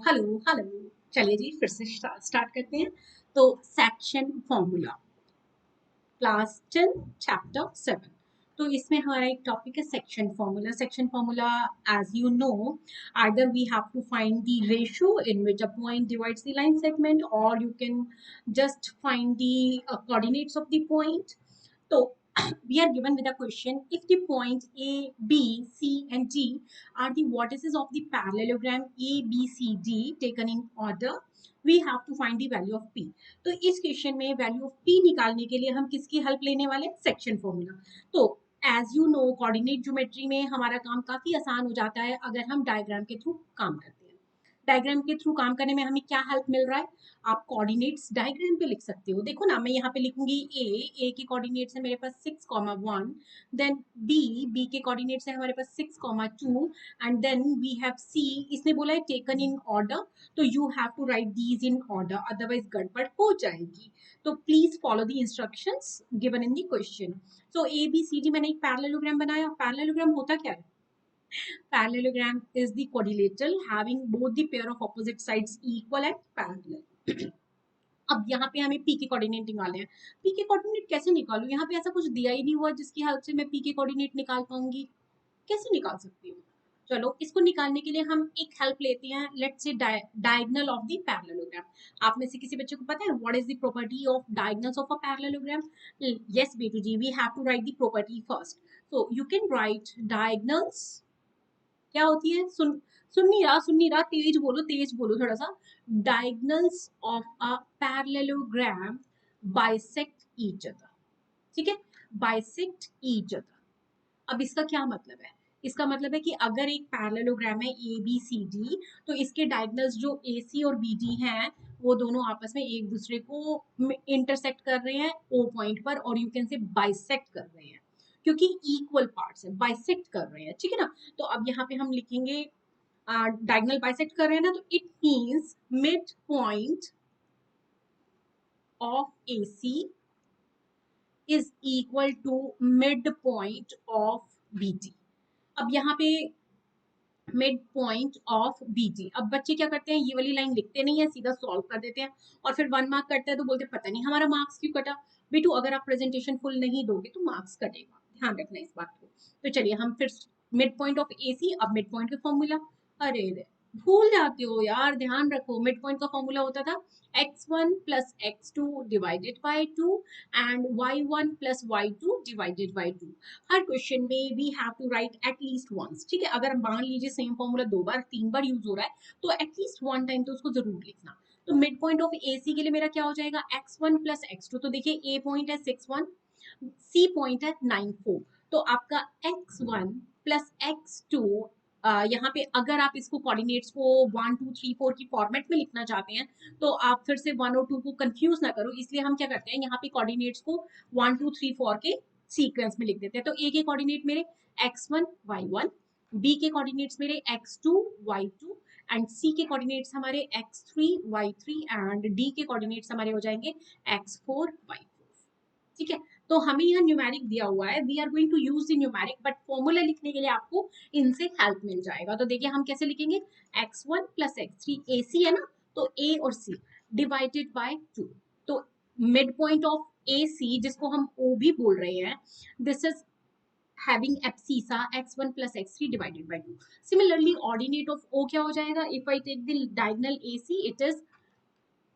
Hello hello. चलिए जी फिर से स्टार्ट करते हैं। तो सेक्शन फॉर्मूला, क्लास 10 चैप्टर 7। तो इसमें हमारा एक टॉपिक है section formula. Section formula, as you know, either we have to find the ratio in which a point divides the line segment, और you can just find the coordinates of the point. तो we are given with a question: if the point A, B, C and D are the vertices of the parallelogram ABCD taken in order, we have to find the value of P. तो इस question में value of P निकालने के लिए हम किसकी help लेने वाले? Section formula. तो as you know, coordinate geometry में हमारा काम काफी आसान हो जाता है अगर हम डायग्राम के थ्रू काम करते हैं। डायग्राम के थ्रू काम करने में हमें क्या हेल्प मिल रहा है? आप कोऑर्डिनेट्स डायग्राम पे लिख सकते हो। देखो ना, मैं यहाँ पे लिखूंगी ए के कोऑर्डिनेट्स है मेरे पास 6,1, देन बी के कोऑर्डिनेट्स है हमारे पास 6,2, and then we have C. इसने बोला है टेकन इन ऑर्डर, तो you have to write these in order, otherwise गड़बड़ हो जाएगी। तो please follow the instructions given in the question. So A B C D मैंने एक पैरेललोग्राम बनाया। पैरेललोग्राम होता क्या है? Parallelogram is the quadrilateral having both the pair of opposite sides equal and parallel. अब यहाँ पे हमें p के कोऑर्डिनेट निकालने हैं। p के कोऑर्डिनेट कैसे निकालूं? यहाँ पे ऐसा कुछ दिया ही नहीं हुआ जिसकी हेल्प से मैं p के कोऑर्डिनेट निकाल पाऊंगी। कैसे निकाल सकती हूँ? चलो, इसको निकालने के लिए हम एक हेल्प लेते हैं। Let's say diagonal of the parallelogram. आप में से किसी बच्चे को पता है what is the property of diagonals of a parallelogram? Yes बेटू जी, we have to write the property first. So you can write diagonals. क्या होती है? सुन नहीं रहा, तेज बोलो थोड़ा सा। Diagonals of a parallelogram bisect each other. ठीक है, बाइसेक्ट ईच अदर। अब इसका क्या मतलब है? इसका मतलब है कि अगर एक पैरेललोग्राम है ए बी सी डी, तो इसके डायगोनल्स जो ए सी और बी डी हैं, वो दोनों आपस में एक दूसरे को इंटरसेक्ट कर रहे हैं ओ पॉइंट पर, और यू कैन से बाइसेक्ट कर रहे हैं, क्योंकि इक्वल पार्ट्स है, बाइसेक्ट कर रहे हैं। ठीक है ना? तो अब यहाँ पे हम लिखेंगे डायगोनल बाइसेक्ट कर रहे हैं ना, तो it means mid point of AC is equal to mid point of BD। अब यहाँ पे मिड पॉइंट ऑफ BD, अब बच्चे क्या करते हैं, ये वाली लाइन लिखते नहीं है, सीधा सॉल्व कर देते हैं, और फिर 1 मार्क करते हैं तो बोलते पता नहीं हमारा मार्क्स क्यों कटा। बेटू, अगर आप प्रेजेंटेशन फुल नहीं दोगे तो मार्क्स कटेगा, ध्यान रखना इस बात को। तो चलिए हम फिर मिड पॉइंट ऑफ AC, अब मिड पॉइंट का फॉर्मूला। अरे रे, भूल जाते हो यार, ध्यान रखो। मिड पॉइंट का फॉर्मूला होता था x1 plus x2 divided by 2 and y1 plus y2 divided by 2। हर क्वेश्चन में we have to write at least once. ठीक है, अगर मान लीजिए सेम फॉर्मूला 2 बार 3 बार यूज हो रहा है, तो एटलीस्ट 1 टाइम तो उसको जरूर लिखना। तो मिड पॉइंट ऑफ AC के लिए मेरा क्या हो जाएगा? x1 plus x2। तो देखिए, A पॉइंट है 6,1, C पॉइंट है 9,4। तो आपका x1 प्लस x2, यहाँ पे अगर आप इसको कोऑर्डिनेट्स को 1 2 3 4 की फॉर्मेट में लिखना चाहते हैं, तो आप फिर से 1 और 2 को कंफ्यूज ना करो, इसलिए हम क्या करते हैं, यहाँ पे कोऑर्डिनेट्स को 1 2 3 4 के सीक्वेंस में लिख देते हैं। तो ए के कोऑर्डिनेट मेरे x1 y1, बी के कोऑर्डिनेट्स मेरे x2 y2, एंड सी के कोऑर्डिनेट्स हमारे x3 y3, एंड डी के कोऑर्डिनेट्स हमारे हो जाएंगे x4 y4। ठीक है, तो हमें यहाँ न्यूमेरिक दिया हुआ है, we are going to use the numeric, but formula लिखने के लिए आपको इनसे हेल्प मिल जाएगा। तो देखिए हम कैसे लिखेंगे, x1 प्लस x3, AC है ना, तो A और C डिवाइडेड बाय 2। तो मिड पॉइंट ऑफ AC, जिसको हम O भी बोल रहे हैं, this is having abscissa x1 plus x3 divided by 2. Similarly, ordinate of O क्या हो जाएगा? If I take the diagonal AC, it is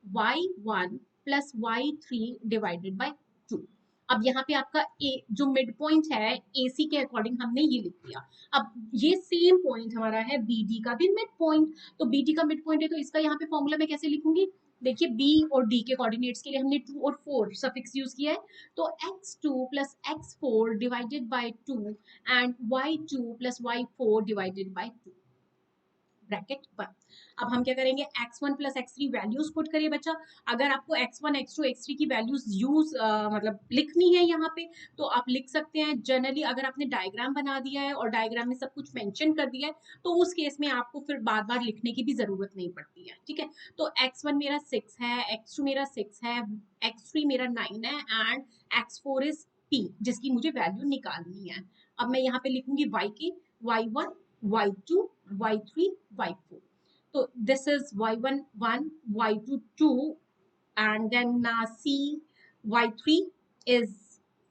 y1 plus y3 divided by 2। अब यहाँ पे आपका ए जो मिड पॉइंट है AC के अकॉर्डिंग हमने ये लिख दिया। अब ये सेम पॉइंट हमारा है BD का भी मिड पॉइंट। तो BD का मिड पॉइंट है, तो इसका यहाँ पे फॉर्मूला मैं कैसे लिखूंगी? देखिए, B और D के कोऑर्डिनेट्स के लिए हमने 2 और 4 सफिक्स यूज किया है, तो x2 plus x4 divided by 2 and y2 plus y4 divided by 2, bracket बंद। अब हम क्या करेंगे, x1 plus x3 values put करिए बच्चा। अगर आपको x1 x2 x3 की वैल्यूज यूज मतलब लिखनी है यहाँ पे, तो आप लिख सकते हैं। जनरली अगर आपने डायग्राम बना दिया है और डायग्राम में सब कुछ मेंशन कर दिया है, तो उस केस में आपको फिर बार बार लिखने की भी जरूरत नहीं पड़ती है। ठीक है, तो x1 मेरा 6 है, x2 मेरा 6 है, x3 मेरा 9 है, एंड x4 इज p, जिसकी मुझे वैल्यू निकालनी है। अब मैं यहाँ पे लिखूंगी y की, y1 y2 y3 y4। तो this is y1 1, y2 2, and then y3 is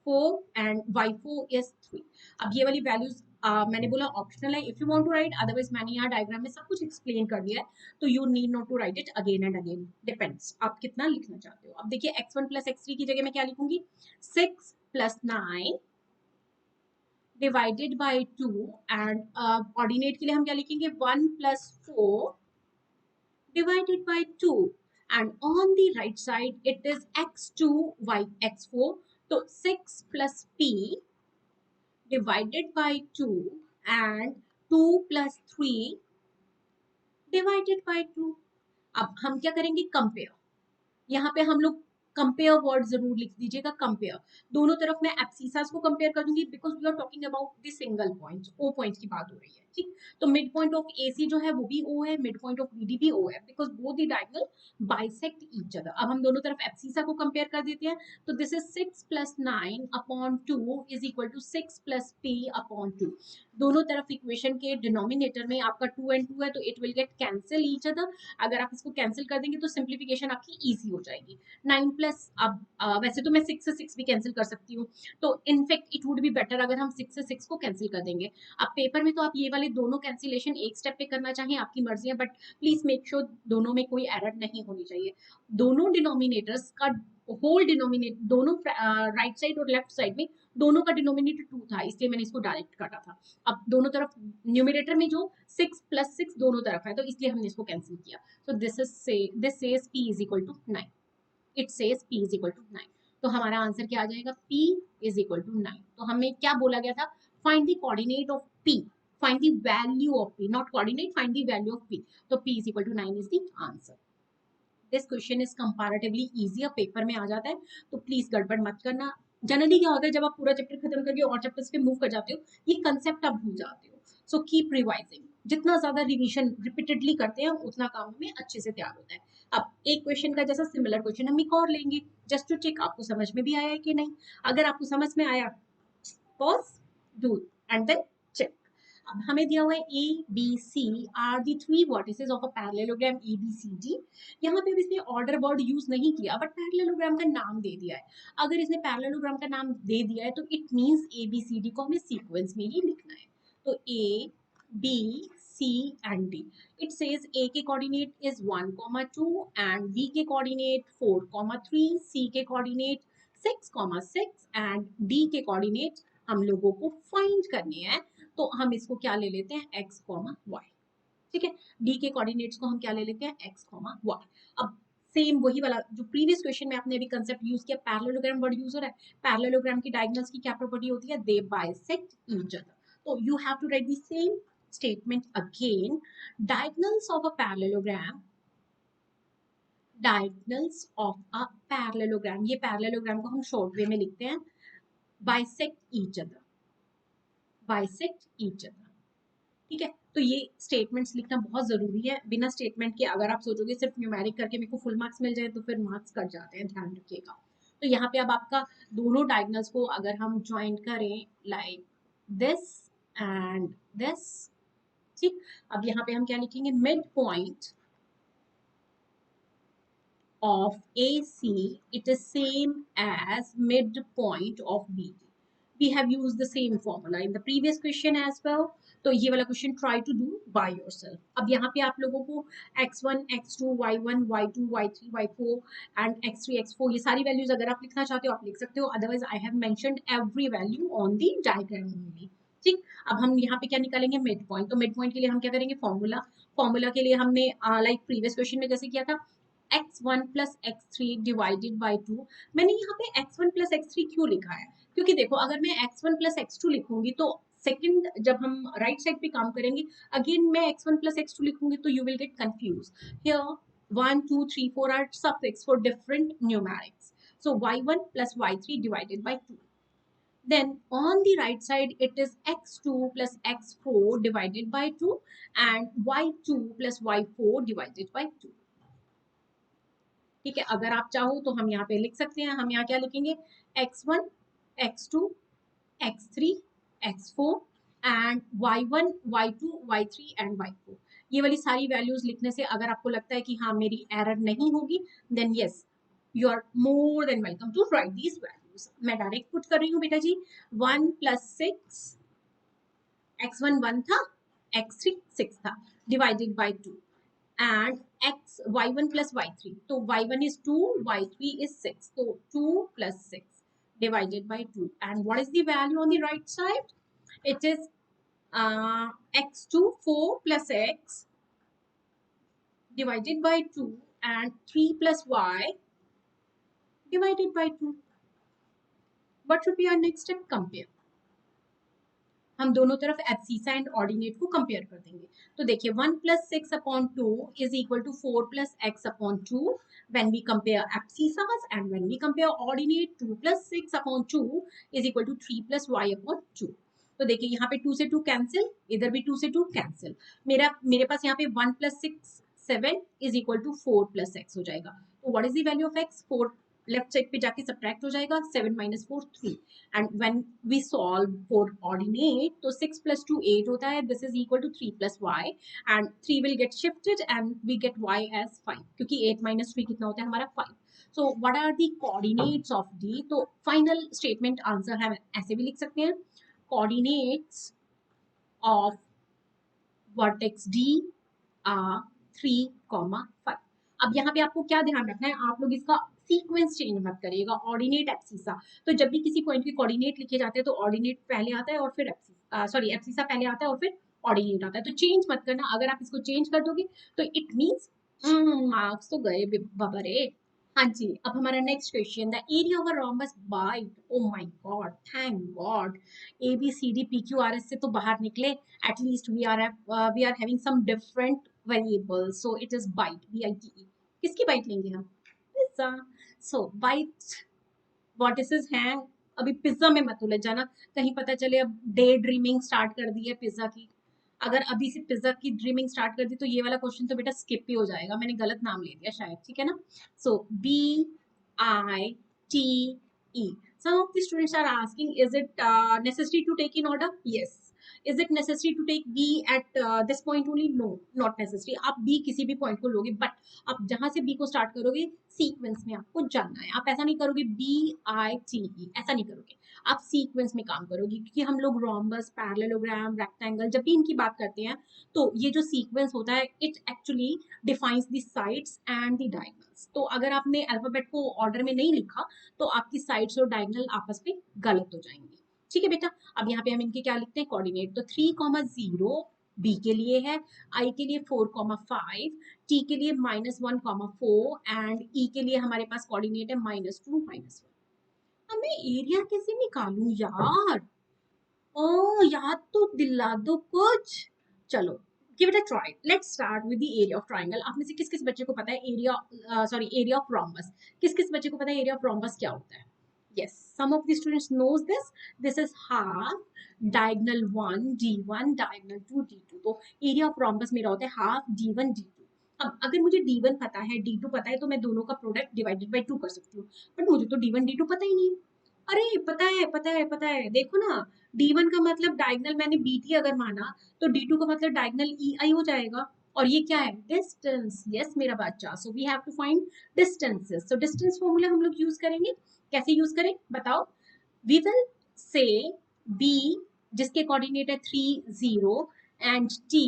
4 and y4 is 3. अब ये वाली वैल्यूज मैंने बोला ऑप्शनल है, if you want to write, otherwise मैंने यहाँ डायग्राम में सब कुछ एक्सप्लेन कर दिया है, तो you need not to write it again and again, depends आप कितना लिखना चाहते हो। अब देखिए x1 प्लस x3 की जगह मैं क्या लिखूंगी, 6 plus 9 divided by 2, and ordinate के लिए हम क्या लिखेंगे, 1 plus 4 divided by 2, and on the right side it is x2 y x4, so 6 plus p divided by 2 and 2 plus 3 divided by 2। अब हम क्या करेंगे, कंपेयर, यहाँ पे हम लोग कंपेयर वर्ड जरूर लिख दीजिएगा, कंपेयर, दोनों तरफ मैं एब्सिसास को कंपेयर कर दूंगी, because we are talking about the single point, O point की बात हो रही है, ठीक। तो मिड पॉइंट ऑफ एसी जो है वो भी ओ है, मिड पॉइंट ऑफ बीडी भी ओ है, because both the diagonal bisect each other. अब हम दोनों तरफ एब्सिसा को कंपेयर कर देते हैं, तो this is 6 plus 9 upon 2 is equal to 6 plus p upon 2। दोनों तरफ इक्वेशन के डिनोमिनेटर में आपका 2 and 2 है, तो it will get cancel each other. अगर आप इसको कैंसिल कर देंगे तो सिंप्लीफिकेशन आपकी ईजी हो जाएगी। 9 प्लस, अब वैसे तो मैं 6 से 6 भी कैंसिल कर सकती हूँ, तो in fact it would be better अगर हम 6 से 6 को कैंसिल कर देंगे। अब पेपर में तो आप ये वाले दोनों कैंसिलेशन एक स्टेप पे करना चाहें आपकी मर्जी है, बट प्लीज मेक श्योर दोनों में कोई एरर नहीं होनी चाहिए। दोनों डिनोमिनेटर्स का होल डिनोमिनेट, दोनों राइट साइड और लेफ्ट साइड में दोनों का डिनोमिनेटर 2 था, इसलिए मैंने इसको डायरेक्ट काटा था। अब दोनों तरफ न्यूमिनेटर में जो 6 प्लस 6 दोनों तरफ है, तो इसलिए हमने इसको कैंसिल किया। So this says p is equal to 9. It says p is equal to 9. तो हमारा आंसर क्या आ जाएगा, p is equal to 9। तो हमें क्या बोला गया था, find the coordinate of p, find the value of p, not coordinate, find the value of p। तो p is equal to 9 is the answer। This question is comparatively easy, अब paper में आ जाता है, तो प्लीज गड़बड़ मत करना। Generally क्या होता है, जब आप पूरा चैप्टर खत्म करके और चैप्टर्स पे मूव कर जाते हो, ये कंसेप्ट आप भूल जाते हो। सो कीप रिवाइजिंग, जितना ज्यादा रिवीजन रिपीटेडली करते हैं उतना काम हमें अच्छे से तैयार होता है। अब एक क्वेश्चन का जैसा सिमिलर क्वेश्चन हम एक और लेंगे, जस्ट टू चेक आपको समझ में भी आया है कि नहीं। अगर आपको समझ में आया, pause, do and then check. अब हमें दिया हुआ है A B C are the three vertices of a parallelogram A B C D. यहाँ पे भी इसने ऑर्डर वर्ड यूज नहीं किया, बट पैरेललोग्राम का नाम दे दिया है। अगर इसने पैरेललोग्राम का नाम दे दिया है, तो it means A B C D को हमें सीक्वेंस में ही लिखना है। तो A B C and D, it says A के कोऑर्डिनेट इज 1,2 एंड बी के कोऑर्डिनेट 4,3, सी के कोऑर्डिनेट 6,6 एंड डी के कोऑर्डिनेट हम लोगों को फाइंड करने हैं। तो हम इसको क्या ले लेते हैं, x, y, ठीक है। d के कोऑर्डिनेट्स को हम क्या ले लेते हैं, x, y। अब सेम वही वाला जो प्रीवियस क्वेश्चन में आपने अभी कंसेप्ट यूज किया, पैरेललोग्राम वर्ड यूज हो रहा है। पैरेललोग्राम की डायगोनल्स की क्या प्रॉपर्टी होती है, दे बाइसेक्ट ईच अदर। तो you have to write the same statement again. Diagonals of a parallelogram, diagonals of a parallelogram, ये पैरेललोग्राम को हम शॉर्ट वे में लिखते हैं bisect each other, bisect each other, ठीक है। तो ये स्टेटमेंट्स लिखना बहुत जरूरी है। बिना स्टेटमेंट के अगर आप सोचोगे सिर्फ न्यूमेरिक करके मेरे को फुल मार्क्स मिल जाए, तो फिर मार्क्स कट जाते हैं, ध्यान रखिएगा। तो यहाँ पे अब आपका दोनों डायगोनल्स को अगर हम ज्वाइन करें लाइक दिस एंड दिस, ठीक। अब यहाँ पे हम क्या लिखेंगे, mid point of AC, it is same as midpoint of BD. We have used the same formula in the previous question as well. तो ये वाला question try to do by yourself. अब यहाँ पे आप लोगों को x1, x2, y1, y2, y3, y4 and x3, x4 ये सारी वैल्यूज अगर आप लिखना चाहते हो आप लिख सकते हो, otherwise I have mentioned every value on the diagram only, ठीक। अब हम यहाँ पे क्या निकालेंगे, मिड पॉइंट। तो मिड पॉइंट के लिए हम क्या करेंगे, फॉर्मूला, फॉर्मूला के लिए हमने लाइक प्रीवियस क्वेश्चन में जैसे किया था, x1 plus x3 divided by 2। मैंने यहाँ पे x1 प्लस x3 क्यों लिखा है, क्योंकि देखो अगर मैं x1 प्लस x2 लिखूंगी तो सेकंड जब हम राइट साइड पे काम करेंगे अगेन मैं x1 प्लस x2 लिखूंगी तो you will get confuse. Here 1 2 3 4 are suffix for different numerics, so y1 plus y3 divided by 2, then on the right side it is x2 plus x4 divided by 2 and y2 plus y4 divided by 2, ठीक है। अगर आप चाहो तो हम यहाँ पे लिख सकते हैं, हम यहाँ क्या लिखेंगे, x1, x2, x3, x4 and y1, y2, y3 and y4। ये वाली सारी वैल्यूज लिखने से अगर आपको लगता है कि हाँ मेरी एरर नहीं होगी, then yes you are more than welcome to write these values. मैं डायरेक्ट पुट कर रही हूँ बेटा जी, 1 + 6, x1 1 था, x3 6 था, divided by 2 and x y1 plus y3, तो y1 is 2, y3 is 6, so 2 plus 6 divided by 2, and what is the value on the right side? It is x2 4 plus x divided by 2 and 3 plus y divided by 2. What should be our next step? Compare. हम दोनों तरफ abscissa and ordinate को compare कर देंगे। तो देखिए 1 + 6 upon 2 is equal to 4 + x upon 2 when we compare abscissas, and when we compare ordinate 2 + 6 upon 2 is equal to 3 + y upon 2। तो देखिए यहाँ पे 2 से 2 कैंसिल, इधर भी 2 से 2 कैंसिल, मेरे पास यहाँ पे 1 + 6 7 इज इक्वल टू 4 + x हो जाएगा। तो what is the value of x? 4 left side पे जाके सब्ट्रैक्ट हो जाएगा, 7 - 4 3, and when we solve for ordinate, तो 6 + 2 8 होता है, this is equal to 3 + y, and 3 will get shifted and we get y as 5, क्योंकि 8 - 3 कितना होता है हमारा 5। so what are the coordinates of D? तो final statement answer हम ऐसे भी लिख सकते हैं, coordinates of vertex D are 3, 5। अब यहाँ पे आपको क्या ध्यान रखना है, आप लोग इसका सीक्वेंस चेंज मत करिएगा, ऑर्डिनेट एब्सिसा। तो जब भी किसी पॉइंट के कोऑर्डिनेट लिखे जाते हैं तो ऑर्डिनेट पहले आता है और फिर एब्सिसा पहले आता है और फिर ऑर्डिनेट आता है, तो चेंज मत करना। अगर आप इसको चेंज कर दोगे तो इट मीन्स मार्क्स तो गए बाबा रे। हाँ जी, अब हमारा next question, the area of a rhombus by, oh my God, thank God, A B C D P Q R S से तो बाहर निकले, at least we are having some different variables, so it is bite, bite। किसकी bite लेंगे हम? Pizza. सो bite vertices हैं, अभी pizza में मत उलझ जाना, कहीं पता चले अब डे ड्रीमिंग स्टार्ट कर दी है पिज्जा की। अगर अभी से पिज्जा की ड्रीमिंग स्टार्ट कर दी तो ये वाला क्वेश्चन तो बेटा स्किप ही हो जाएगा, मैंने गलत नाम ले दिया शायद, ठीक है ना। सो BITE, some of the students are asking, is it necessary to take in order? Yes. Is it necessary to take B at this point only? No, not necessary। आप B किसी भी पॉइंट को लोगे, बट आप जहां से B को start करोगे सीक्वेंस में आपको जानना है। आप ऐसा नहीं करोगे BITE, ऐसा नहीं करोगे, आप सीक्वेंस में काम करोगे, क्योंकि हम लोग रोम्बस, पैरेललोग्राम, रेक्टेंगल जब भी इनकी बात करते हैं तो ये जो सीक्वेंस होता है it actually defines the sides and the diagonals. तो अगर आपने अल्फाबेट को ऑर्डर में नहीं लिखा तो आपकी साइड्स और डायगोनल आपस में गलत हो जाएंगे, ठीक है बेटा। अब यहाँ पे हम इनके क्या लिखते हैं, कोऑर्डिनेट, तो 3, 0 B के लिए है, I के लिए 4, 5, T के लिए -1, 4 एंड E के लिए हमारे पास कोऑर्डिनेट है -2, -1। अब मैं एरिया कैसे निकालूं यार? ओ याद तो दिला दो कुछ। चलो give it a try, let's start with the area of triangle. आप में से किस किस बच्चे को पता है एरिया ऑफ रोम्बस? किस किस बच्चे को पता है एरिया ऑफ रोम्बस क्या होता है? Yes, some of the students knows this. This is half diagonal 1 D1 diagonal 2 D2। तो एरिया ऑफ रोम्बस मेरा होता है हाफ D1 D2। अब अगर मुझे D1 पता है D2 पता है तो मैं दोनों का प्रोडक्ट डिवाइडेड बाय 2 कर सकती हूँ, बट मुझे तो D1 D2 पता ही नहीं। अरे पता है पता है पता है, देखो ना, D1 का मतलब डायगोनल मैंने BT अगर माना तो D2 का मतलब डायगोनल EI हो जाएगा, और ये क्या है? डिस्टेंस। यस मेरा बच्चा, so we have to find distances. So distance formula हम लोग यूज करेंगे, कैसे यूज करें बताओ? वी विल से B जिसके कोऑर्डिनेट है 3, 0 एंड T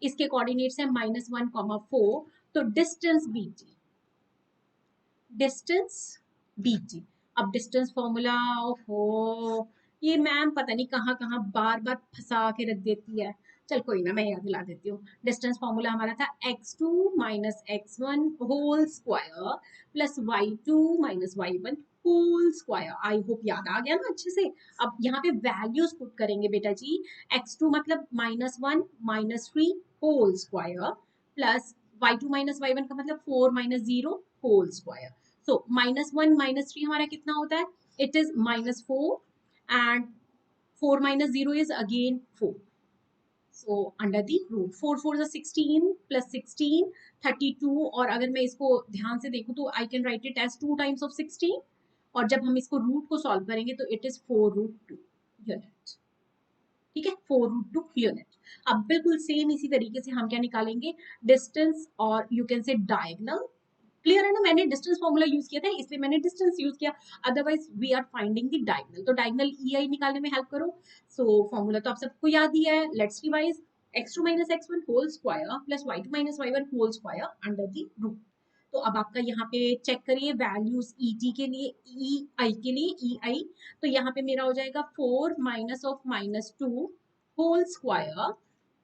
इसके कोऑर्डिनेट्स है -1, 4, तो डिस्टेंस BT, डिस्टेंस BT। अब डिस्टेंस फॉर्मूला, हो ये मैम पता नहीं कहाँ कहाँ बार बार फंसा के रख देती है, चल कोई ना मैं याद दिला देती हूँ। डिस्टेंस फॉर्मूला हमारा था x2 - x1 whole square plus y2 - y1 whole square. I hope याद आ गया ना अच्छे से। अब यहाँ पे वैल्यूज पुट करेंगे बेटा जी, x2 मतलब -1 - 3 whole square plus y2 - y1 का मतलब 4 - 0 होल स्क्वायर। सो -1 - 3 हमारा कितना होता है? It is -4 and 4 - 0 is again 4। So under the root 4 4 is 16 plus 16 32, और अगर मैं इसको ध्यान से देखूं तो I can write it as 2 times of 16, और जब हम इसको रूट को सॉल्व करेंगे तो इट इज 4√2 यूनिट, ठीक है, 4√2 यूनिट। अब बिल्कुल सेम इसी तरीके से हम क्या निकालेंगे, डिस्टेंस और you can say diagonal. Clear है ना, मैंने डिस्टेंस फॉर्मूला यूज किया था इसलिए मैंने डिस्टेंस यूज किया, otherwise we are finding the diagonal. तो डायगोनल EI निकालने में हेल्प करो। सो फॉर्मूला तो आप सबको याद ही है, let's revise. x2 minus x1 whole square plus y2 minus y1 whole square under the root. तो अब आपका यहाँ पे चेक करिए वैल्यूज ET के लिए, EI के लिए, EI तो यहाँ पे मेरा हो जाएगा 4 minus of -2 whole square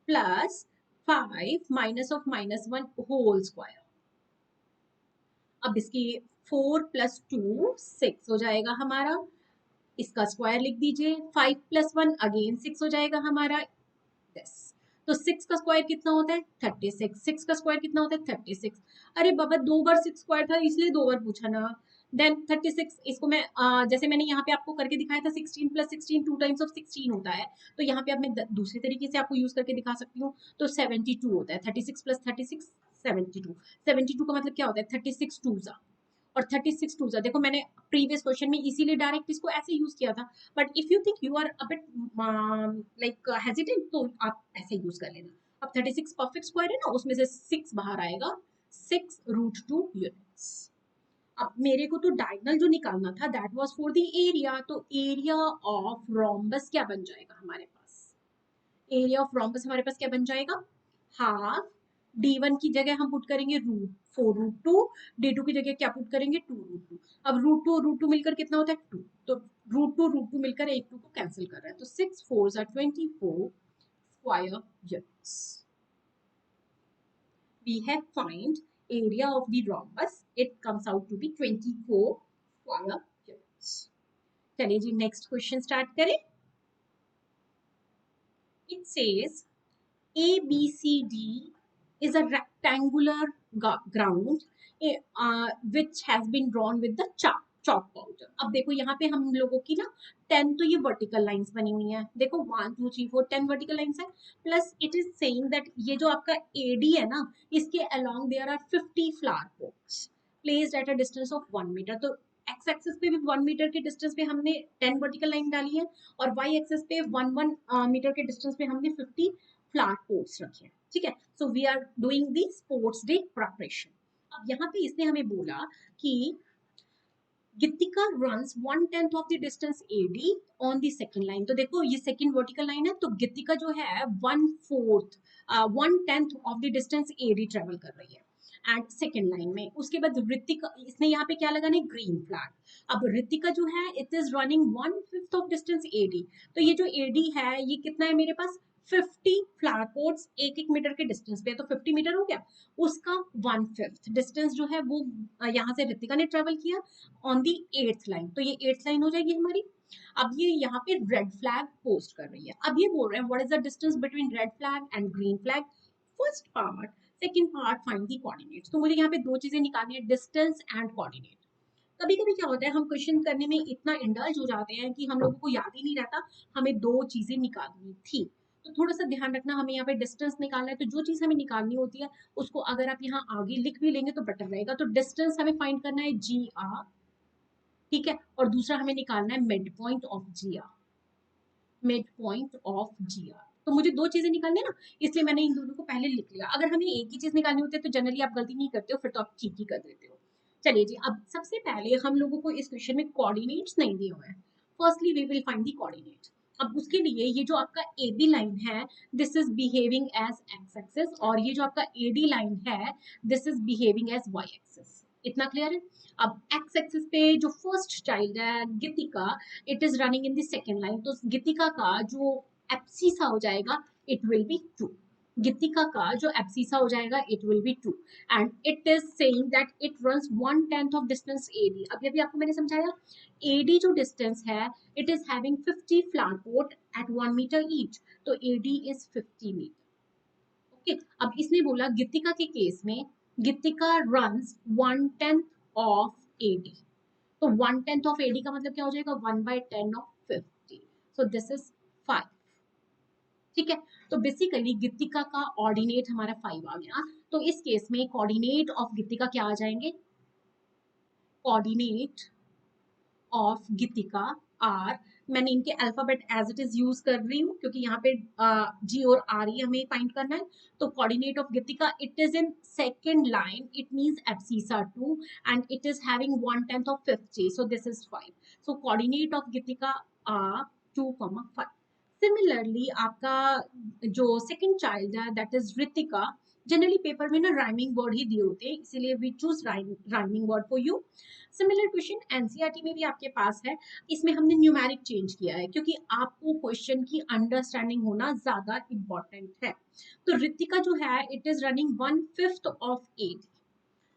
plus 5 minus of -1 whole square. अब इसकी 4 + 2 6 हो जाएगा हमारा, इसका स्क्वायर लिख दीजिए। 5 + 1 अगेन 6 हो जाएगा हमारा, 10। तो 6 का स्क्वायर कितना होता है 36। 6 का स्क्वायर कितना होता है 36। अरे बाबा 2 बार 6 स्क्वायर था इसलिए 2 बार पूछा ना। देन 36 इसको मैं जैसे मैंने यहाँ पे आपको करके दिखाया था 16 + 16 2 टाइम्स ऑफ 16 होता है। तो यहाँ पे अब मैं दूसरी तरीके से आपको यूज करके दिखा सकती हूँ। तो 72 होता है, 36 + 36 72। 72 का मतलब क्या होता है 36 टू जा, और 36 टू जा देखो मैंने प्रीवियस क्वेश्चन में इसीलिए डायरेक्ट इसको ऐसे यूज किया था। But if you think you are a bit like hesitant तो आप ऐसे यूज कर लेना। अब 36 परफेक्ट स्क्वायर है ना, उसमें से 6 बाहर आएगा, 6√2 यूनिट्स। अब मेरे को तो डायगोनल जो निकालना था that was for the area, तो एरिया ऑफ रोम्बस क्या बन जाएगा हमारे पास, एरिया ऑफ रोम्बस हमारे पास क्या बन जाएगा, हाफ D1 की जगह हम पुट करेंगे √4√2, D2 की जगह क्या पुट करेंगे 2√2। अब √2 और √2 मिलकर कितना होता है 2, तो √2 मिलकर एक 2 को कैंसिल कर रहा है, तो 6 4 are 24 square units. We have find area of the rhombus, it comes out to be 24 square units. चलिए जी नेक्स्ट क्वेश्चन स्टार्ट करें। It says ABCD is a rectangular ground which has been drawn with the chalk powder। अब देखो यहाँ पे हम लोगों की ना 10 तो ये वर्टिकल लाइंस बनी हुई हैं, देखो 1 2 3 4 10 वर्टिकल लाइंस है, plus it is saying that ये जो आपका AD है ना, इसके along there are 50 flower pots placed at a distance of 1 metre. तो एक्स एक्सिस पे भी 1 मीटर के डिस्टेंस पे हमने 10 वर्टिकल लाइन डाली है, और वाई एक्सिस पे 1 मीटर के डिस्टेंस पे हमने 50 फ्लावर पोट्स रखे हैं। ठीक है, so we are doing the sports day preparation. अब यहाँ पे इसने हमें बोला कि गित्तिका runs 1/10 of the distance AD on the second line। तो देखो ये सेकंड वर्टिकल लाइन है, तो गित्तिका जो है 1/10 of the distance AD travel कर रही है एंड सेकंड लाइन में। उसके बाद ऋतिका, इसने यहाँ पे क्या लगाना है ग्रीन फ्लैग। अब ऋतिका जो है it is running 1/5 of distance AD। तो ये जो AD है ये कितना है मेरे पास 50 फ्लावर पोट्स 1 मीटर के डिस्टेंस पे है, तो 50 मीटर हो गया, उसका 1/5 डिस्टेंस जो है वो यहाँ से ऋतिका ने ट्रेवल किया ऑन दी 8th लाइन। तो ये 8th लाइन हो जाएगी हमारी। अब ये यहाँ पे रेड फ्लैग पोस्ट कर रही है। अब ये बोल रहे हैं what is the distance between red flag and green flag, first part. Second part find the coordinates. तो मुझे यहाँ पे दो चीजें निकालनी है, डिस्टेंस एंड कोऑर्डिनेट। कभी कभी क्या होता है हम क्वेश्चन करने में इतना इंडल्ज हो जाते हैं कि हम लोगों को याद ही नहीं रहता हमें दो चीजें निकालनी थी। तो थोड़ा सा ध्यान रखना, हमें यहाँ पे डिस्टेंस निकालना है, तो जो चीज हमें निकालनी होती है उसको अगर आप यहाँ आगे लिख भी लेंगे तो बेटर रहेगा। तो डिस्टेंस हमें फाइंड करना है GR, ठीक है, और दूसरा हमें निकालना है mid point of GR, mid point of GR। तो मुझे दो चीजें निकालनी है ना, इसलिए मैंने इन दोनों को पहले लिख लिया। अगर हमें एक ही चीज निकालनी होती है तो जनरली आप गलती नहीं करते हो, फिर तो आप ठीक ही कर देते हो। चलिए जी, अब सबसे पहले हम लोगों को इस क्वेश्चन में कोऑर्डिनेट्स नहीं दिए हुए हैं। Firstly we will find the coordinate. अब उसके लिए ये जो आपका AB लाइन है this is behaving as X axis, और ये जो आपका AD लाइन है this is behaving as Y axis. इतना क्लियर है। अब एक्स एक्सिस पे जो फर्स्ट चाइल्ड है Gitika, it is running in the second line, तो गितिका का जो एप्सिसा हो जाएगा इट विल बी 2। गितिका का जो एप्सिसा हो जाएगा it will be 2 and it is saying that it runs 1/10 of distance AD। अभी अभी आपको मैंने समझाया AD जो डिस्टेंस है it is having 50 flower pot at 1 metre each, तो AD इज 50 मीटर। ओके, अब इसने बोला गितिका के केस में गितिका रन्स 1/10 ऑफ AD, तो 1/10 ऑफ AD का मतलब क्या हो जाएगा 1/10 ऑफ 50, सो दिस इज 5। ठीक है, तो बेसिकली गितिका का ऑर्डिनेट हमारा 5 आ गया। तो इस केस में कोऑर्डिनेट ऑफ गितिका क्या आ जाएंगे, कोऑर्डिनेट ऑफ गितिका आर मैंने इनके alphabet as it is use कर रही हूँ क्योंकि यहाँ पे जी और आर ही हमें फाइंड करना है। तो coordinate of Geetika, it is in second line, it means abscissa 2 and it is having 1/10 of 50, so this is 5. So coordinate of Gitika are 2,5. Similarly आपका जो सेकंड चाइल्ड है that is Ritika, generally paper में ना rhyming word ही दिए होते हैं, इसीलिए we choose rhyming word for you. Similar question NCERT में भी आपके पास है, इसमें हमने न्यूमेरिक चेंज किया है क्योंकि आपको क्वेश्चन की अंडरस्टैंडिंग होना ज्यादा इंपॉर्टेंट है। तो रितिका जो है इट इज रनिंग 1/5 ऑफ 8,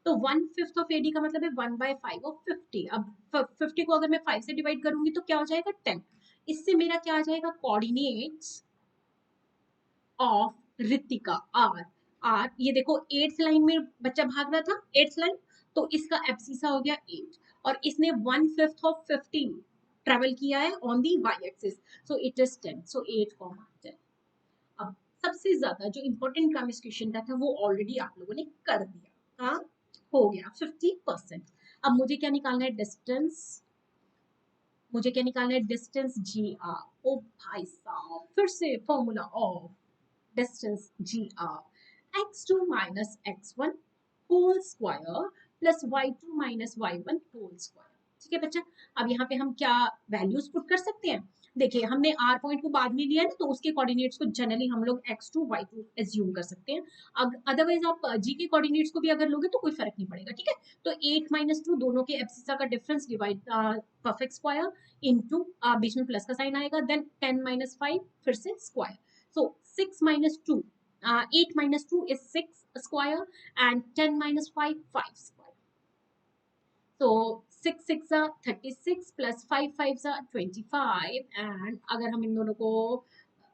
तो 1/5 ऑफ एडी का मतलब है 1/5 ऑफ 50। अब 50 को अगर मैं 5 से डिवाइड करूंगी तो क्या हो जाएगा 10। इससे मेरा क्या आ जाएगा coordinates of Ritika R. R ये देखो 8th लाइन में बच्चा भाग रहा था, 8th लाइन, तो इसका एब्सिसा हो गया 8 और इसने 1/5 ऑफ 15 ट्रेवल किया है on the y axis, so it is 10, so 8,10। अब सबसे ज्यादा जो इंपॉर्टेंट काम इस क्वेश्चन का था वो ऑलरेडी आप लोगों ने कर दिया। हाँ, हो गया 50%। अब मुझे क्या निकालना है, डिस्टेंस, मुझे क्या निकालना है, डिस्टेंस जी आर। ओ भाई साहब, फिर से formula of distance G R, x2 minus x1 whole square plus y2 minus y1 whole square. ठीक है बच्चा, अब यहाँ पे हम क्या वैल्यूज पुट कर सकते हैं, देखिए हमने आर पॉइंट को बाद में लिया है तो उसके कोऑर्डिनेट्स को जनरली हम लोग x2 y2 एज्यूम कर सकते हैं। अदरवाइज आप जी के कोऑर्डिनेट्स को भी अगर लोगे तो कोई फर्क नहीं पड़ेगा। ठीक है, तो 8 माइनस 2 दोनों के एब्सिसा का difference divide perfect square into बीच में प्लस का साइन आएगा, देन 10 माइनस 5 फिर से square, so 6 minus 2, 8 minus 2 is 6 square and 10 minus 5, 5 square. So 6 6 are 36 plus 5 5 are 25 and अगर हम इन दोनों को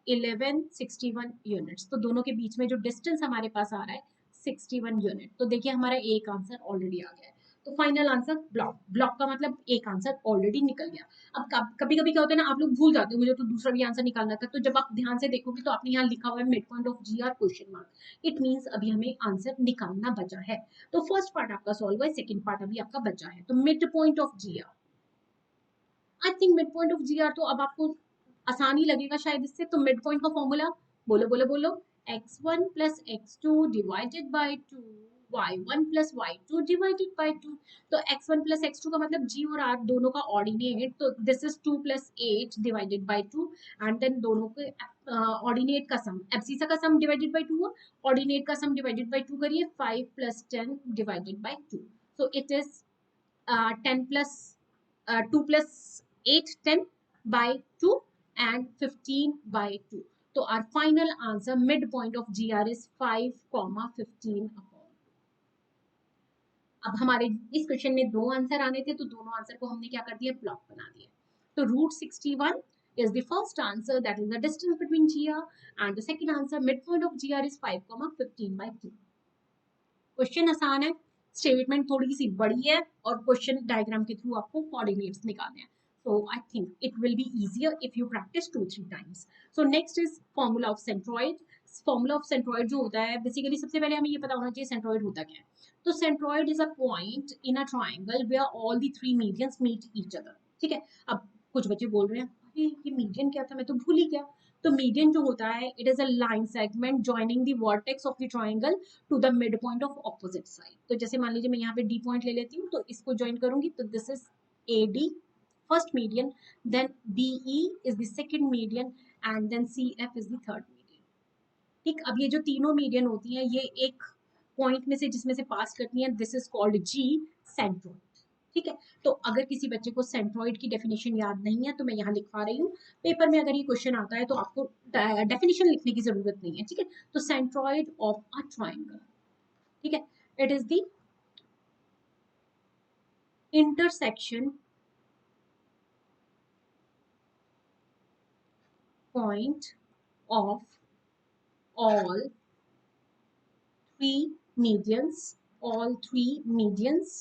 1161 यूनिट्स, तो दोनों के बीच में जो डिस्टेंस हमारे पास आ रहा है 61 यूनिट, तो देखिए हमारा एक आंसर ऑलरेडी आ गया है। तो फाइनल आंसर ब्लॉक, ब्लॉक का मतलब एक आंसर ऑलरेडी निकल गया। अब कभी कभी क्या होता है ना, आप लोग भूल जाते हो, मुझे तो दूसरा भी आंसर निकालना था, तो जब आप ध्यान से देखोगे तो आपने यहाँ लिखा हुआ है mid point of G R question mark, it means अभी हमें आंसर निकालना बचा है। तो फर्स्ट पार्ट आपका सॉल्व है, सेकंड पार्ट अभी आपका बचा है। तो mid point of G R, I think mid point of G R तो अब आपको आसानी लगेगा शायद इससे। तो मिड पॉइंट का फॉर्मूला बोलो बोलो बोलो, x1 plus x2 divided by 2, y1 plus y2 divided by 2। तो x1 प्लस x2 का मतलब g और r दोनों का ऑर्डिनेट, तो this is 2 plus 8 divided by 2 and then दोनों के ऑर्डिनेट का सम, एब्सिसा का सम डिवाइडेड बाय 2 हुआ, ऑर्डिनेट का सम डिवाइडेड बाय 2 करिए, 5 plus 10 divided by 2, so it is 10 plus 2 plus 8 10 by 2 and 15 by 2. So our final answer midpoint of GR is 5,15 upon. अब हमारे इस क्वेश्चन में दो आंसर आने थे, तो दोनों आंसर को हमने क्या कर दिया, ब्लॉक बना दिया। तो root 61 is the first answer, that is the distance between GR, and the second answer midpoint of GR is 5,15 by 2. Question आसान है, स्टेटमेंट थोड़ी सी बड़ी है और क्वेश्चन डायग्राम के थ्रू आपको कोऑर्डिनेट्स निकालने हैं। So I think it will be easier if you practice 2-3 times. So next is formula of centroid. Formula of centroid जो होता है, बेसिकली सबसे पहले हमें ये पता होना चाहिए centroid होता क्या है। तो centroid is a point in a triangle where all the three medians meet each other. ठीक है, अब कुछ बच्चे बोल रहे हैं अरे ये मीडियन क्या था, मैं तो भूल ही गया। तो मीडियन जो होता है, it is a line segment joining the vertex of the triangle to the mid point of opposite side. तो जैसे मान लीजिए मैं यहाँ पे डी पॉइंट ले लेती हूँ, तो इसको ज्वाइन करूंगी, तो this is A D first median, then BE is the second median and then CF is the third median. ठीक, अब ये जो तीनों मीडियन होती हैं ये एक पॉइंट में से जिसमें से पास करती हैं, this is called ji centroid. ठीक है, तो अगर किसी बच्चे को सेंट्रोइड की डेफिनेशन याद नहीं है तो मैं यहाँ लिखवा रही हूँ, पेपर में अगर ये क्वेश्चन आता है तो आपको डेफिनेशन लिखने की जरूरत नहीं है। ठीक है, तो सेंट्रोइड ऑफ अ ट्राइंगल, ठीक है, it is the intersection point of all three medians, all three medians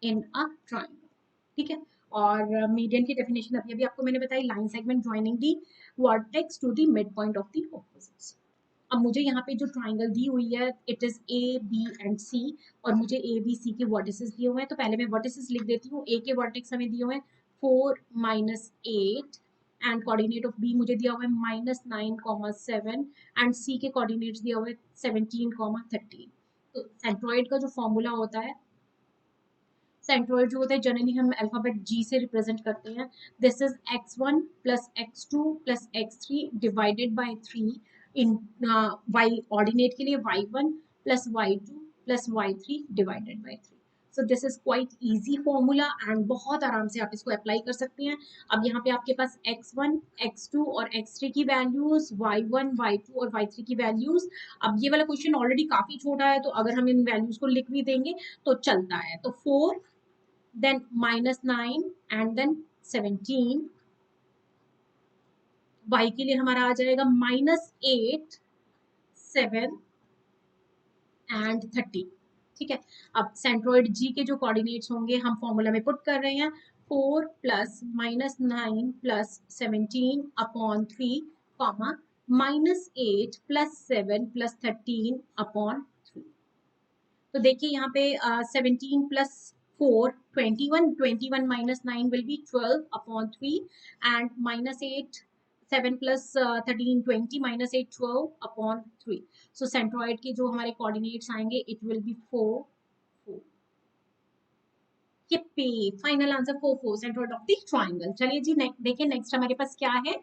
in a triangle. ठीक है, और मीडियन की डेफिनेशन अभी अभी आपको मैंने बताई, line segment joining the vertex to the mid point of the opposites. अब मुझे यहाँ पे जो ट्राइंगल दी हुई है it is A B and C, और मुझे ए बी सी के वर्टिसेस दिए हुए हैं, तो पहले मैं वर्टिसेस लिख देती हूँ। ए के वर्टेक्स हमें दिए हुए हैं 4 minus 8 and coordinate of B मुझे दिया हुआ है -9, 7 एंड सी के कोऑर्डिनेट्स दिया हुआ है 17, 13। तो सेंट्रोइड का जो फॉर्मूला होता है, सेंट्रोइड जो होता है जनरली हम अल्फाबेट जी से रिप्रेजेंट करते हैं। This is x1 plus x2 plus x3 divided by 3 in y ordinate के लिए y1 plus y2 plus y3 divided by 3। So this is quite easy formula and बहुत आराम से आप इसको अप्लाई कर सकते हैं। अब यहाँ पे आपके पास x1, x2 और x3 की वैल्यूज, y1, y2 और y3 की वैल्यूज। अब ये वाला क्वेश्चन ऑलरेडी काफी छोटा है, तो अगर हम इन वैल्यूज को लिख भी देंगे तो चलता है। तो 4 then -9 and then 17, y के लिए हमारा आ जाएगा -8, 7 एंड 13। ठीक है, अब सेंट्रोइड जी के जो कोऑर्डिनेट्स होंगे हम फॉर्मूला में पुट कर रहे हैं। 4 plus -9 plus 17 upon 3 comma -8 plus 7 plus 13 upon 3। तो देखिए यहाँ पे 17 plus 4 21, 21 minus 9 will be 12 upon 3 and -8 7 plus 13 20 -8 12 upon 3। So centroid के जो हमारे कोऑर्डिनेट्स आएंगे इट विल बी 4 4। ये पे final answer 4 4 centroid of the triangle. चलिए जी देखिए नेक्स्ट हमारे पास क्या है।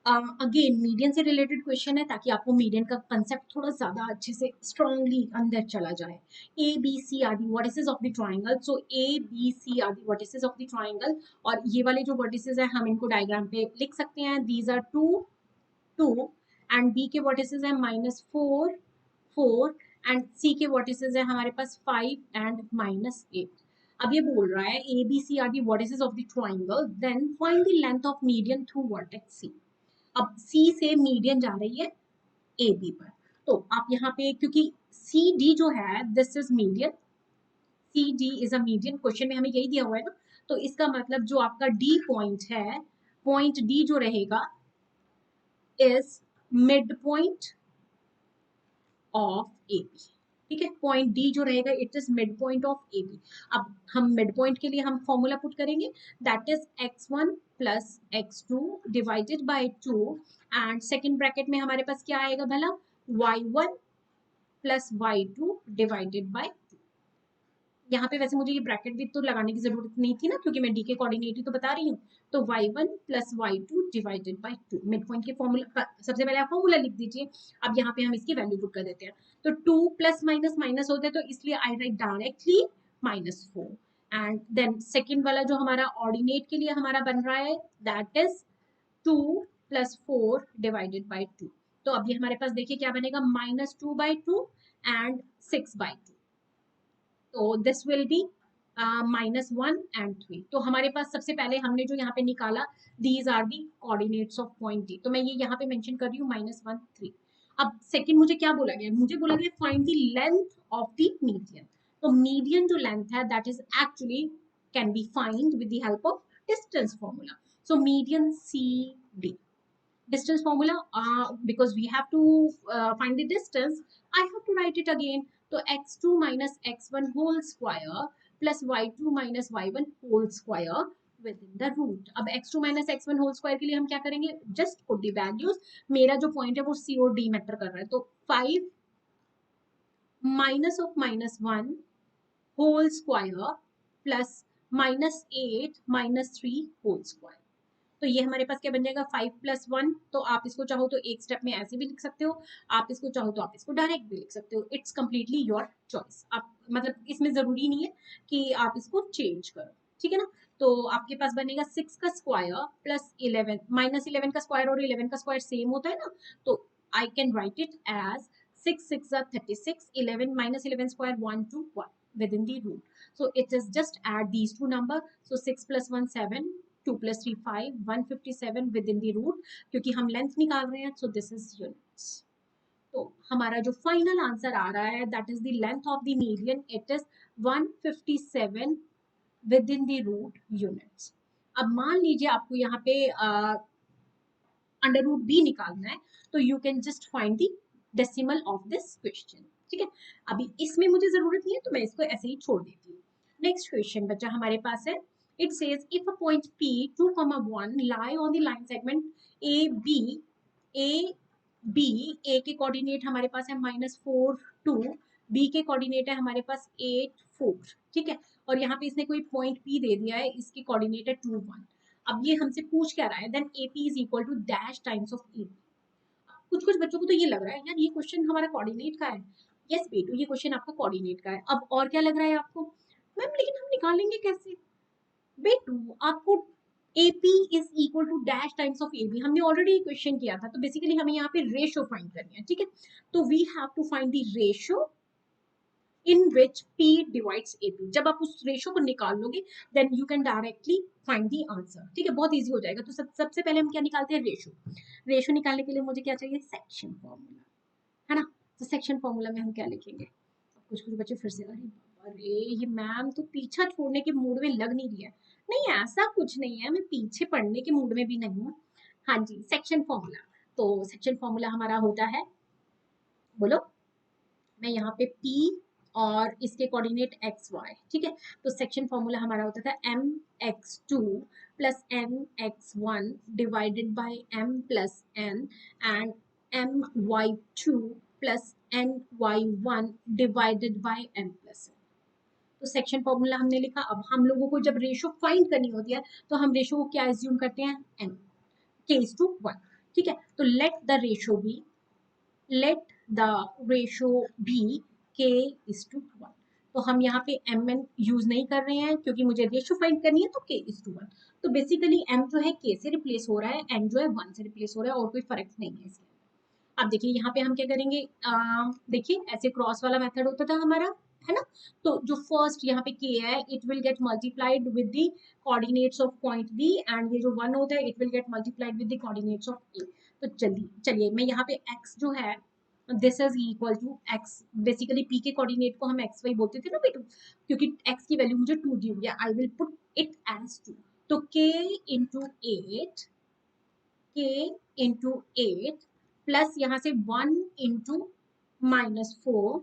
अगेन मीडियन से रिलेटेड क्वेश्चन है ताकि आपको मीडियन का कंसेप्ट थोड़ा ज्यादा अच्छे से स्ट्रांगली अंदर चला जाए। A B C are the vertices of the triangle. So A B C are the vertices of the triangle, और ये वाले जो वर्टिसेस है हम इनको डायग्राम पे लिख सकते हैं। दीज आर 2 2 एंड बी के वर्टिसेस है -4 4 एंड सी के वर्टिसेस है हमारे पास 5 एंड -8। अब ये बोल रहा है A B C are the vertices of the triangle, then find the length of median through vertex C. अब सी से मीडियन जा रही है ए बी पर, तो आप यहाँ पे क्योंकि सी डी जो है this is median, C D is a median, question में हमें यही दिया हुआ है ना, तो इसका मतलब जो आपका डी पॉइंट है, पॉइंट डी जो रहेगा is mid point of A B. ठीक है, पॉइंट डी जो रहेगा it is mid point of A B. अब हम मिड पॉइंट के लिए हम फॉर्मूला पुट करेंगे, that is x1 plus x2 divided by 2 and second bracket में हमारे पास क्या आएगा भला, y1 plus y2 divided bye. यहाँ पे वैसे मुझे ये ब्रैकेट भी तो लगाने की जरूरत नहीं थी ना, क्योंकि मैं डी के कोऑर्डिनेट ही तो बता रही हूँ। तो y1 plus y2 divided by 2, mid point के फॉर्मूला, सबसे पहले आप फॉर्मूला लिख दीजिए। अब यहाँ पे हम इसकी वैल्यू पुट कर देते हैं। तो 2 प्लस माइनस माइनस होता है, तो इसलिए I write directly -4 and then second वाला जो हमारा ऑर्डिनेट के लिए हमारा बन रहा है that is 2 plus 4 divided by 2। तो अब ये हमारे पास देखिए क्या बनेगा, -2/2 एंड 6/2। तो दिस विल बी -1 एंड 3। तो हमारे पास सबसे पहले हमने जो यहाँ पे निकाला, these are the coordinates of point D, तो मैं ये यहाँ पे मेंशन कर रही हूँ -1 3। अब सेकंड मुझे क्या बोला गया, मुझे बोला गया find the length of the median. तो मीडियन जो लेंथ है that is actually can be find with the help of distance formula. So median C D, distance formula, because we have to find the distance, I have to write it again. So x2 minus x1 whole square plus y2 minus y1 whole square within the root। अब x2 minus x1 whole square के लिए हम क्या करेंगे, just put the values। मेरा जो point है वो c और d मैटर कर रहा है, तो 5 minus of -1 whole square plus -8 minus 3 whole square। तो ये हमारे पास क्या बन जाएगा, 5 + 1। तो आप इसको चाहो तो एक स्टेप में ऐसे भी लिख सकते हो, आप इसको चाहो तो आप इसको डायरेक्ट भी लिख सकते हो। It's completely your choice. आप मतलब इसमें जरूरी नहीं है कि आप इसको चेंज करो, ठीक है ना। तो आपके पास बनेगा 6 का स्क्वायर प्लस 11, -11 का स्क्वायर और 11 का स्क्वायर सेम होता है ना, तो I can write it as 6 6 36, 11 -11 square 1 2 1 within the root। So it is just add these two number। So 6 + 1 7, 2 + 3 5, 157 within the root, क्योंकि हम लेंथ निकाल रहे हैं। So this is units. तो हमारा जो फाइनल आंसर आ रहा है that is the length of the median, it is 157 within the root units. अब मान लीजिए आपको यहाँ पे अंडर रूट बी निकालना है, तो you can just find the decimal of this question. ठीक है, अभी इसमें मुझे जरूरत नहीं है तो मैं इसको ऐसे ही छोड़ देती हूँ। नेक्स्ट क्वेश्चन बच्चा हमारे पास है, It says if a point P 2,1 lie on the line segment AB, A के कोऑर्डिनेट हमारे पास है -4 2, B के कोऑर्डिनेट है हमारे पास 8 4, ठीक है, और यहाँ पे इसने कोई पॉइंट P दे दिया है, इसकी कोऑर्डिनेट है 2 1। अब ये हमसे पूछ क्या रहा है, then AP is equal to dash times of AB। कुछ कुछ बच्चों को तो ये लग रहा है यार ये क्वेश्चन हमारा कोऑर्डिनेट का है। यस बेटू, ये क्वेश्चन आपका कोऑर्डिनेट का है। अब और क्या लग रहा है आपको, मैम लेकिन हम निकालेंगे कैसे? बेटू आपको AP is equal to dash times of AB हमने ऑलरेडी क्वेश्चन किया था, तो बेसिकली हमें यहाँ पे रेशियो फाइंड करनी है, ठीक है। तो we have to find the ratio in which P divides AP। जब आप उस रेशियो को निकाल लोगे then you can directly find the answer, ठीक है, बहुत इजी हो जाएगा। तो सबसे पहले हम क्या निकालते हैं, रेशियो। रेशियो निकालने के लिए मुझे क्या चाहिए, सेक्शन फॉर्मूला, है ना। तो सेक्शन फॉर्मूला में हम क्या लिखेंगे, कुछ कुछ बच्चे फिर से अरे ये मैम तो पीछा छोड़ने के मूड में लग नहीं रही है। नहीं ऐसा कुछ नहीं है, मैं पीछे पढ़ने के मूड में भी नहीं हूँ। हाँ जी, सेक्शन फॉर्मूला। तो सेक्शन फॉर्मूला हमारा होता है, बोलो, मैं यहाँ पे P और इसके कोऑर्डिनेट एक्स वाई, ठीक है। तो सेक्शन फॉर्मूला हमारा होता था mx2 plus mx1 divided by m plus n and my2 plus ny1 divided by m plus n। तो सेक्शन फॉर्मूला हमने लिखा। अब हम लोगों को जब रेशो फाइंड करनी होती है तो हम रेशो को क्या एज्यूम करते हैं, n k/1, ठीक है। तो let the ratio B k/1। तो हम यहाँ पे mn यूज नहीं कर रहे हैं क्योंकि मुझे रेशो फाइंड करनी है, तो k/1। तो बेसिकली m जो है k से रिप्लेस हो रहा है, n जो है 1 से रिप्लेस हो रहा है, और कोई फर्क नहीं है इसके। अब देखिए यहाँ पे हम क्या करेंगे, देखिए ऐसे क्रॉस वाला मेथड होता था हमारा, है ना। तो जो फर्स्ट यहाँ पे k है it will get multiplied with the coordinates of point b, and ये जो 1 होता है it will get multiplied with the coordinates of a। तो चलिए चलिए मैं यहाँ पे x जो है this is equal to x, basically p के कोऑर्डिनेट को हम एक्स वाई बोलते थे ना बेटू, क्योंकि x की वैल्यू मुझे 2 दी हुई है, I will put it as 2। तो k into 8, k into 8 plus यहाँ से 1 into -4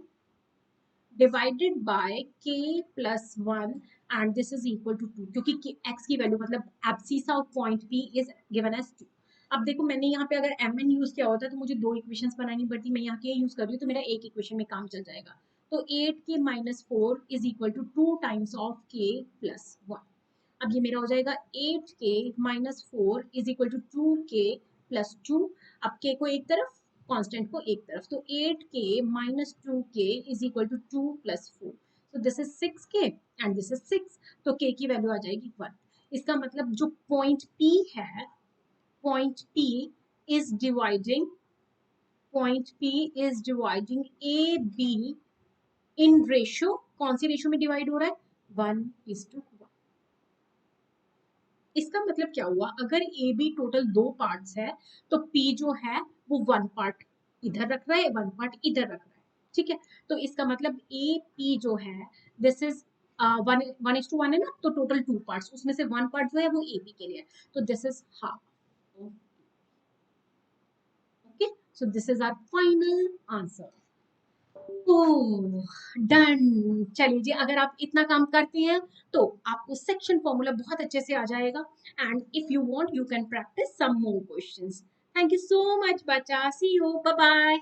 divided by k plus 1, and this is equal to 2, क्योंकि x की वैल्यू मतलब abscissa of point p is given as 2। अब देखो मैंने यहाँ पे अगर mn यूज किया होता तो मुझे 2 इक्वेशंस बनानी पड़ती, मैं यहाँ k यूज कर रही हूँ तो मेरा एक इक्वेशन में काम चल जाएगा। तो 8k minus 4 is equal to 2 times of k plus 1। अब ये मेरा हो जाएगा 8k minus 4 is equal to 2k plus 2। अब k को एक तरफ, कांस्टेंट को एक तरफ, तो 8k minus 2k is equal to 2 plus 4। तो this is 6k and this is 6, तो k की वैल्यू आ जाएगी 1। इसका मतलब जो पॉइंट P है, point P is dividing, point P is dividing A be in ratio, कौन सी रेशियो में डिवाइड हो रहा है, 1:1। इसका मतलब क्या हुआ, अगर ए बी टोटल 2 पार्ट्स है तो पी जो है वो 1 पार्ट इधर रख रहा है, 1 पार्ट इधर रख रहा है, ठीक है। तो इसका मतलब ए पी जो है दिस इज 1:1 है ना, तो टोटल 2 पार्ट्स, उसमें से 1 पार्ट जो है वो ए बी के लिए, तो this is half. Okay, so this is our final answer. Done. चलिए जी, अगर आप इतना काम करते हैं तो आपको सेक्शन फॉर्मूला बहुत अच्छे से आ जाएगा, and if you want you can practice some more questions. Thank you so much बच्चा, सी यू, बाय बाय।